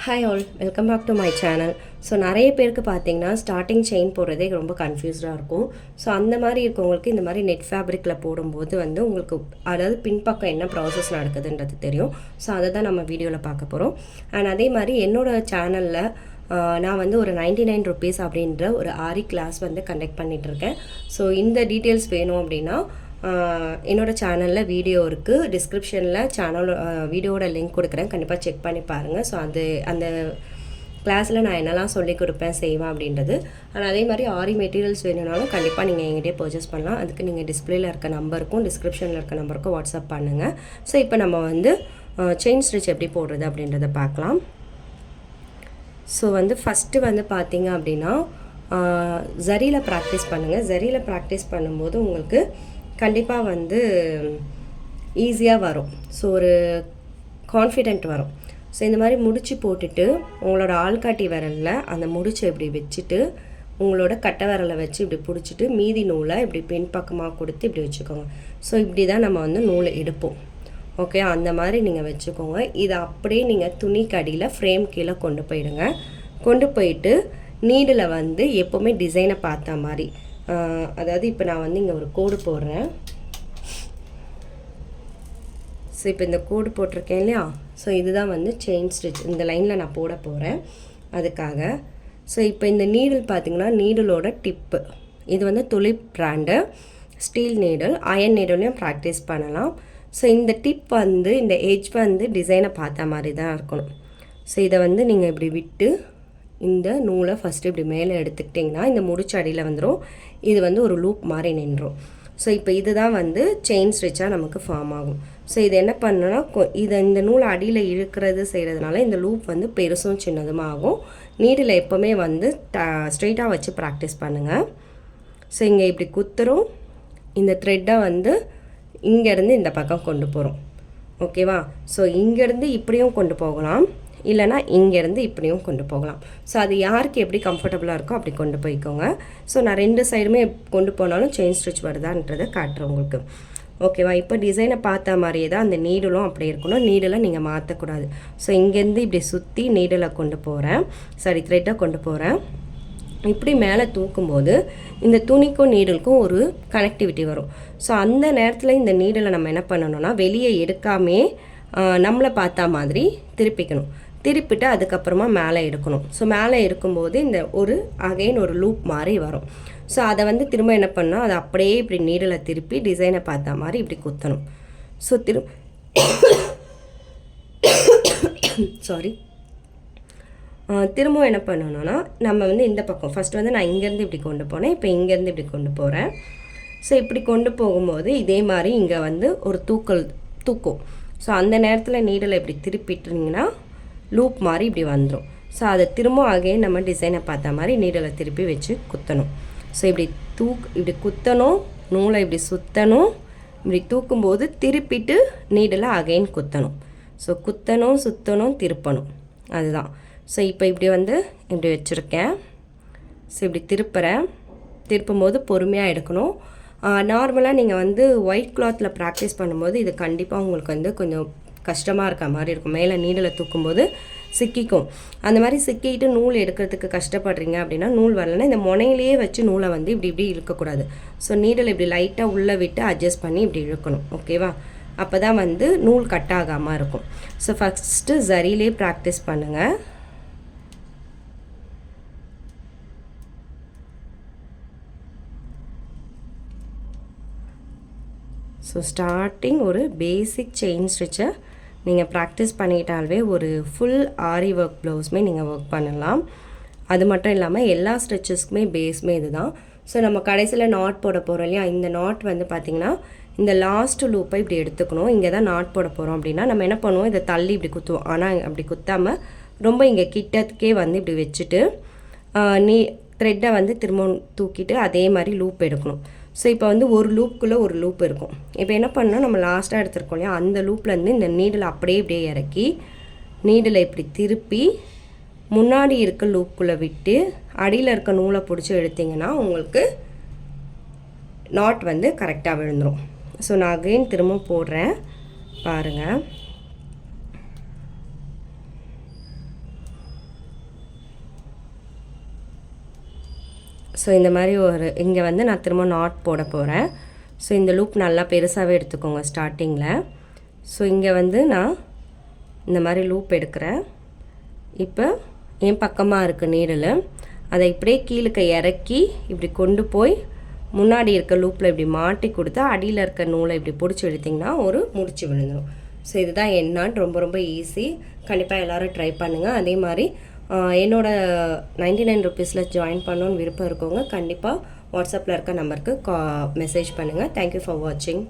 Hi all, welcome back to my channel. So நிறைய பேருக்கு பார்த்தீங்கன்னா ஸ்டார்டிங் செயின் போடுறதே ரொம்ப கன்ஃபியூஸ்டாக இருக்கும். ஸோ அந்த மாதிரி இருக்கவங்களுக்கு இந்த மாதிரி நெட் ஃபேப்ரிக்கில் போடும்போது வந்து உங்களுக்கு அதாவது பின்பக்கம் என்ன ப்ராசஸ் நடக்குதுன்றது தெரியும். ஸோ அதை தான் நம்ம வீடியோவில் பார்க்க போகிறோம். அண்ட் அதே மாதிரி என்னோடய சேனலில் நான் வந்து ஒரு 99 rupees அப்படின்ற ஒரு ஆரி கிளாஸ் வந்து கண்டக்ட் பண்ணிகிட்ருக்கேன். ஸோ இந்த டீட்டெயில்ஸ் வேணும் அப்படின்னா என்னோடய சேனலில் வீடியோ இருக்குது, டிஸ்கிரிப்ஷனில் சேனல் வீடியோவோட லிங்க் கொடுக்குறேன், கண்டிப்பாக செக் பண்ணி பாருங்கள். ஸோ அந்த கிளாஸில் நான் என்னெல்லாம் சொல்லிக் கொடுப்பேன் செய்வேன் அப்படின்றது. ஆனால் அதே மாதிரி ஆரி மெட்டீரியல்ஸ் வேணும்னாலும் கண்டிப்பாக நீங்கள் எங்கிட்டே பர்ச்சேஸ் பண்ணலாம். அதுக்கு நீங்கள் டிஸ்பிளேயில் இருக்க நம்பருக்கும் டிஸ்கிரிப்ஷனில் இருக்க நம்பருக்கும் வாட்ஸ்அப் பண்ணுங்கள். ஸோ இப்போ நம்ம வந்து செயின் ஸ்டிச் எப்படி போடுறது அப்படின்றத பார்க்கலாம். ஸோ வந்து ஃபஸ்ட்டு வந்து பார்த்தீங்க அப்படின்னா ஜரியில் ப்ராக்டிஸ் பண்ணுங்கள். ஜரியில் ப்ராக்டிஸ் பண்ணும்போது உங்களுக்கு கண்டிப்பாக வந்து ஈஸியாக வரும். ஸோ ஒரு கான்ஃபிடென்ட் வரும். ஸோ இந்த மாதிரி முடிச்சு போட்டுட்டு உங்களோட ஆள்காட்டி விரலில் அந்த முடிச்சை இப்படி வச்சுட்டு உங்களோட கட்டை விரலை வச்சு இப்படி பிடிச்சிட்டு மீதி நூலை இப்படி பின்பக்கமாக கொடுத்து இப்படி வச்சுக்கோங்க. ஸோ இப்படி தான் நம்ம வந்து நூலை எடுப்போம். ஓகே, அந்த மாதிரி நீங்கள் வச்சுக்கோங்க. இதை அப்படியே நீங்கள் துணிக்கு அடியில் ஃப்ரேம் கீழே கொண்டு போயிடுங்க. கொண்டு போயிட்டு நீடில் வந்து எப்போவுமே டிசைனை பார்த்த மாதிரி, அதாவது இப்போ நான் வந்து இங்கே ஒரு கோடு போடுறேன். ஸோ இப்போ இந்த கோடு போட்டிருக்கேன் இல்லையா, ஸோ இதுதான் வந்து செயின் ஸ்டிச். இந்த லைனில் நான் போட போகிறேன் அதுக்காக. ஸோ இப்போ இந்த நீடில் பார்த்திங்கன்னா நீடிலோட டிப்பு இது வந்து Tulip brand steel needle, iron நீடிலையும் ப்ராக்டிஸ் பண்ணலாம். ஸோ இந்த டிப் வந்து இந்த எட்ஜ் வந்து டிசைனை பார்த்த மாதிரி தான் இருக்கணும். ஸோ இதை வந்து நீங்கள் இப்படி விட்டு இந்த நூலை ஃபஸ்ட்டு இப்படி மேலே எடுத்துக்கிட்டிங்கன்னா இந்த முடிச்சு அடியில் வந்துடும். இது வந்து ஒரு லூப் மாதிரி நின்றும். ஸோ இப்போ இதுதான் வந்து செயின் ஸ்டிச்சாக நமக்கு ஃபார்ம் ஆகும். ஸோ இது என்ன பண்ணணும்னா இந்த நூலை அடியில் இழுக்கிறது செய்கிறதுனால இந்த லூப் வந்து பெருசும் சின்னதும் ஆகும். நீடில் எப்போவுமே வந்து ஸ்ட்ரெயிட்டாக வச்சு ப்ராக்டிஸ் பண்ணுங்கள். ஸோ இங்கே இப்படி குத்துறோம், இந்த த்ரெட்டை வந்து இங்கேருந்து இந்த பக்கம் கொண்டு போகிறோம். ஓகேவா? ஸோ இங்கேருந்து இப்படியும் கொண்டு போகலாம், இல்லைனா இங்கேருந்து இப்படியும் கொண்டு போகலாம். ஸோ அது யாருக்கு எப்படி கம்ஃபர்டபுளாக இருக்கோ அப்படி கொண்டு போய்க்கோங்க. ஸோ நான் ரெண்டு சைடுமே கொண்டு போனாலும் செயின் ஸ்டிச் வருதான்றதை காட்டுறேன் உங்களுக்கு. ஓகேவா? இப்போ டிசைனை பார்த்த மாதிரியே தான் அந்த நீடலும் அப்படியே இருக்கணும். நீடலை நீங்கள் மாற்றக்கூடாது. ஸோ இங்கேருந்து இப்படி சுற்றி நீடலை கொண்டு போகிறேன், த்ரெட்டை கொண்டு போகிறேன். இப்படி மேலே தூக்கும்போது இந்த துணிக்கும் நீடலுக்கும் ஒரு கனெக்டிவிட்டி வரும். ஸோ அந்த நேரத்தில் இந்த நீடலை நம்ம என்ன பண்ணணும்னா வெளியே எடுக்காமே நம்மளை பார்த்தா மாதிரி திருப்பிக்கணும். திருப்பிட்டு அதுக்கப்புறமா மேலே எடுக்கணும். ஸோ மேலே எடுக்கும்போது இந்த அகைன் ஒரு லூப் மாதிரி வரும். ஸோ அதை வந்து திரும்ப என்ன பண்ணணும், அதை அப்படியே இப்படி நீடலை திருப்பி டிசைனை பார்த்தா மாதிரி இப்படி குத்தணும். ஸோ திரும்பவும் என்ன பண்ணணும்னா நம்ம வந்து இந்த பக்கம் ஃபஸ்ட்டு வந்து நான் இங்கேருந்து இப்படி கொண்டு போனேன், இப்போ இங்கேருந்து இப்படி கொண்டு போகிறேன். ஸோ இப்படி கொண்டு போகும்போது இதே மாதிரி இங்கே வந்து ஒரு தூக்கும். ஸோ அந்த நேரத்தில் நீடலை இப்படி திருப்பிட்டுருங்கன்னா லூப் மாதிரி இப்படி வந்துடும். ஸோ அதை திரும்ப அகைன் நம்ம டிசைனை பார்த்த மாதிரி நீடலை திருப்பி வச்சு குத்தணும். ஸோ இப்படி குத்தணும், நூலை இப்படி சுற்றணும், இப்படி தூக்கும்போது திருப்பிட்டு நீடலை அகைன் குத்தணும். ஸோ குத்தணும், சுற்றணும், திருப்பணும், அதுதான். ஸோ இப்போ இப்படி வந்து இப்படி வச்சுருக்கேன். ஸோ இப்படி திருப்பும்போது பொறுமையாக எடுக்கணும். நார்மலாக நீங்கள் வந்து ஒயிட் கிளாத்தில் ப்ராக்டிஸ் பண்ணும்போது இது கண்டிப்பாக உங்களுக்கு வந்து கொஞ்சம் கஷ்டமாக இருக்க மாதிரி இருக்கும். மேலே நீடலை தூக்கும்போது சிக்கிக்கும். அந்த மாதிரி சிக்கிட்டு நூல் எடுக்கிறதுக்கு கஷ்டப்படுறீங்க அப்படின்னா, நூல் வரலைன்னா இந்த முனையிலேயே வச்சு நூலை வந்து இப்படி இழுக்கக்கூடாது. ஸோ நீடலை இப்படி லைட்டாக உள்ளே விட்டு அட்ஜஸ்ட் பண்ணி இப்படி இழுக்கணும். ஓகேவா? அப்போ தான் வந்து நூல் கட் ஆகாமல் இருக்கும். ஸோ ஃபஸ்ட்டு ஜரியிலே ப்ராக்டிஸ் பண்ணுங்கள். ஸோ ஸ்டார்டிங் ஒரு பேசிக் செயின் ஸ்டிச்சை நீங்கள் ப்ராக்டிஸ் பண்ணிக்கிட்டாலே ஒரு ஃபுல் ஆரி ஒர்க் ப்ளவுஸுமே நீங்கள் ஒர்க் பண்ணலாம். அது மட்டும் இல்லாமல் எல்லா ஸ்டிச்சஸ்க்குமே பேஸுமே இது தான். ஸோ நம்ம கடைசியில் நாட் போட போகிறோம் இல்லையா, இந்த நாட் வந்து பார்த்திங்கன்னா இந்த லாஸ்ட்டு லூப்பை இப்படி எடுத்துக்கணும். இங்கே தான் நாட் போட போகிறோம் அப்படின்னா நம்ம என்ன பண்ணுவோம், இதை தள்ளி இப்படி குத்துவோம். ஆனால் அப்படி குத்தாமல் ரொம்ப இங்கே கிட்டத்துக்கே வந்து இப்படி வச்சுட்டு த்ரெட்டை வந்து திரும்ப தூக்கிட்டு அதே மாதிரி லூப் எடுக்கணும். ஸோ இப்போ வந்து ஒரு லூப்புக்குள்ளே ஒரு லூப் இருக்கும். இப்போ என்ன பண்ணோம், நம்ம லாஸ்ட்டாக எடுத்துருக்கோம் இல்லையா, அந்த லூப்லேருந்து இந்த நீடில் அப்படியே இறக்கி நீடில் இப்படி திருப்பி முன்னாடி இருக்க லூப்புக்குள்ளே விட்டு அடியில் இருக்க நூலை பிடிச்சி எடுத்திங்கன்னா உங்களுக்கு நாட் வந்து கரெக்டாக விழுந்துடும். ஸோ நான் அகைன் திரும்ப போடுறேன் பாருங்கள். ஸோ இந்த மாதிரி ஒரு இங்கே வந்து நான் திரும்ப நாட் போட போகிறேன். ஸோ இந்த லூப் நல்லா பெருசாகவே எடுத்துக்கோங்க ஸ்டார்டிங்கில். ஸோ இங்கே வந்து நான் இந்த மாதிரி லூப் எடுக்கிறேன். இப்போ என் பக்கமாக இருக்குது நீடில், அதை இப்படியே கீழுக்கு இறக்கி இப்படி கொண்டு போய் முன்னாடி இருக்க லூப்பில் இப்படி மாட்டி கொடுத்தா அடியில் இருக்க நூலை இப்படி பிடிச்சி எடுத்திங்கன்னா ஒரு முடிச்சு விழுந்துடும். ஸோ இதுதான் என்னான்னு ரொம்ப ரொம்ப ஈஸி. கண்டிப்பாக எல்லோரும் ட்ரை பண்ணுங்கள். அதே மாதிரி என்னோட 99 ருபீஸில் ஜாயின் பண்ணணுன்னு விருப்பம் இருக்கவங்க கண்டிப்பாக வாட்ஸ்அப்பில் இருக்க நம்பருக்கு மெசேஜ் பண்ணுங்கள். தேங்க்யூ ஃபார் வாட்சிங்.